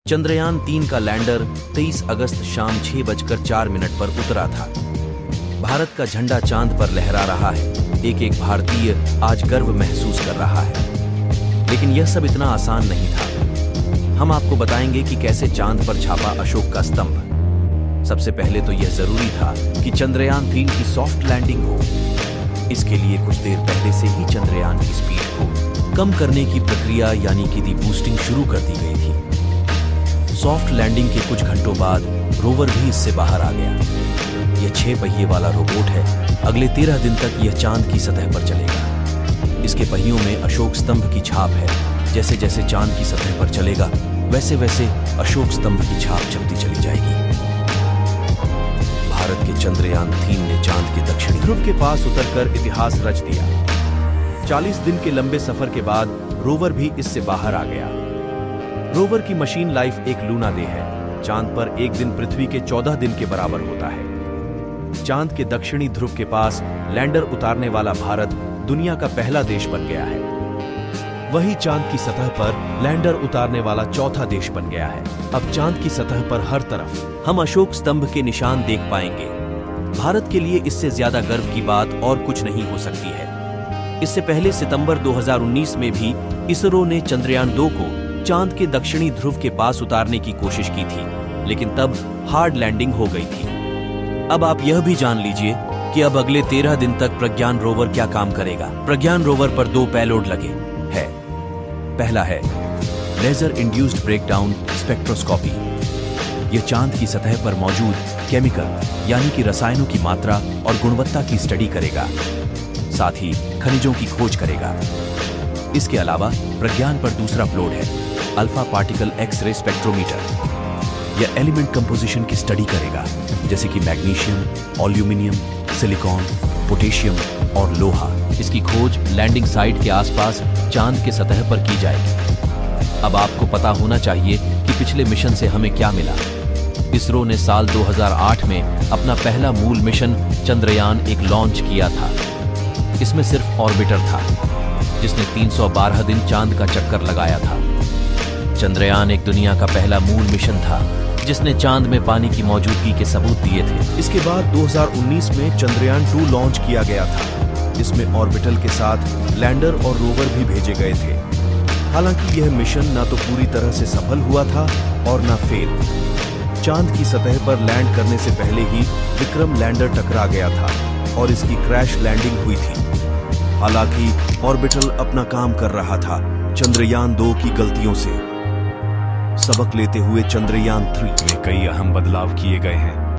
चंद्रयान 3 का लैंडर 23 अगस्त शाम 6:04 पर उतरा था। भारत का झंडा चांद पर लहरा रहा है। एक एक भारतीय आज गर्व महसूस कर रहा है। लेकिन यह सब इतना आसान नहीं था। हम आपको बताएंगे कि कैसे चांद पर छापा अशोक का स्तंभ। सबसे पहले तो यह जरूरी था कि चंद्रयान 3 की सॉफ्ट लैंडिंग हो। इसके लिए कुछ देर पहले से ही चंद्रयान की स्पीड को कम करने की प्रक्रिया यानी कि दी बूस्टिंग शुरू कर दी गई थी। सॉफ्ट लैंडिंग के कुछ घंटों बाद रोवर भी इससे बाहर आ गया। यह 6 पहिए वाला रोबोट है। अगले 13 दिन तक यह चांद की सतह पर चलेगा। इसके पहियों में अशोक स्तंभ की छाप है। जैसे जैसे चांद की सतह पर चलेगा वैसे वैसे अशोक स्तंभ की छाप छपती चली जाएगी। भारत के चंद्रयान 3 ने चांद के दक्षिणी ध्रुव के पास उतरकर इतिहास रच दिया। 40 दिन के लंबे सफर के बाद रोवर भी इससे बाहर आ गया। रोवर की मशीन लाइफ एक लूना डे है। चांद पर एक दिन पृथ्वी के 14 दिन के बराबर होता है। चांद के दक्षिणी ध्रुव के पास लैंडर उतारने वाला भारत दुनिया का पहला देश बन गया है। वही चांद की सतह पर लैंडर उतारने वाला चौथा देश बन गया है। अब चांद की सतह पर हर तरफ हम अशोक स्तंभ के निशान देख पाएंगे। भारत के लिए इससे ज्यादा गर्व की बात और कुछ नहीं हो सकती है। इससे पहले सितंबर 2019 में भी इसरो ने चंद्रयान 2 को चांद के दक्षिणी ध्रुव के पास उतारने की कोशिश की थी, लेकिन तब हार्ड लैंडिंग हो गई थी। अब आप यह भी जान लीजिए कि अब अगले 13 दिन तक प्रज्ञान रोवर क्या काम करेगा। प्रज्ञान रोवर पर 2 पेलोड लगे हैं। पहला है लेजर इंड्यूस्ड ब्रेकडाउन स्पेक्ट्रोस्कोपी। यह चांद की सतह पर मौजूद केमिकल यानी कि रसायनों की मात्रा और गुणवत्ता की स्टडी करेगा, साथ ही खनिजों की खोज करेगा। इसके अलावा प्रज्ञान पर दूसरा प्लोड है अल्फा पार्टिकल एक्स-रे स्पेक्ट्रोमीटर। यह एलिमेंट कंपोजिशन की स्टडी करेगा, जैसे कि मैग्नीशियम, एल्यूमिनियम, सिलिकॉन, पोटेशियम और लोहा। इसकी खोज लैंडिंग साइट के आसपास चांद के सतह पर की जाएगी। अब आपको पता होना चाहिए कि पिछले मिशन से हमें क्या मिला। इसरो ने साल 2008 में अपना पहला मूल मिशन चंद्रयान 1 लॉन्च किया था। इसमें सिर्फ ऑर्बिटर था, जिसने 312 दिन चांद का चक्कर लगाया था। चंद्रयान 1 दुनिया का पहला मूल मिशन था जिसने चांद में पानी की मौजूदगी के सबूत दिए थे। इसके बाद 2019 में चंद्रयान 2 लॉन्च किया गया था। इसमें ऑर्बिटल के साथ लैंडर और रोवर भी भेजे गए थे। हालांकि यह मिशन ना तो पूरी तरह से सफल हुआ था और ना फेल। चांद की सतह पर लैंड करने से पहले ही विक्रम लैंडर टकरा गया था और इसकी क्रैश लैंडिंग हुई थी। हालांकि ऑर्बिटल अपना काम कर रहा था। चंद्रयान 2 की गलतियों से सबक लेते हुए चंद्रयान 3 में कई अहम बदलाव किए गए हैं।